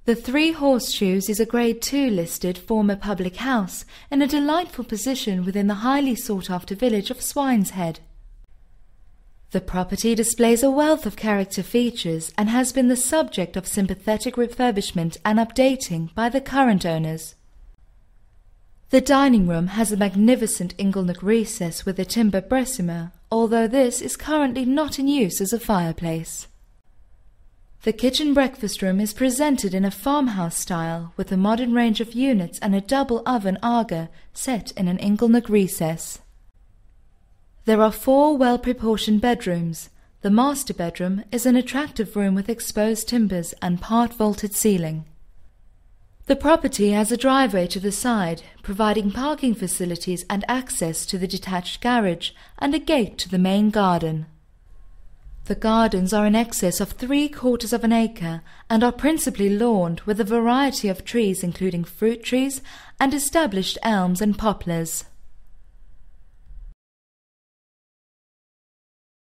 The Three Horseshoes is a Grade 2 listed former public house in a delightful position within the highly sought-after village of Swineshead. The property displays a wealth of character features and has been the subject of sympathetic refurbishment and updating by the current owners. The dining room has a magnificent inglenook recess with a timber bressumer, although this is currently not in use as a fireplace. The kitchen breakfast room is presented in a farmhouse style with a modern range of units and a double oven Aga set in an inglenook recess. There are 4 well-proportioned bedrooms. The master bedroom is an attractive room with exposed timbers and part-vaulted ceiling. The property has a driveway to the side, providing parking facilities and access to the detached garage and a gate to the main garden. The gardens are in excess of 3/4 of an acre and are principally lawned with a variety of trees including fruit trees and established elms and poplars.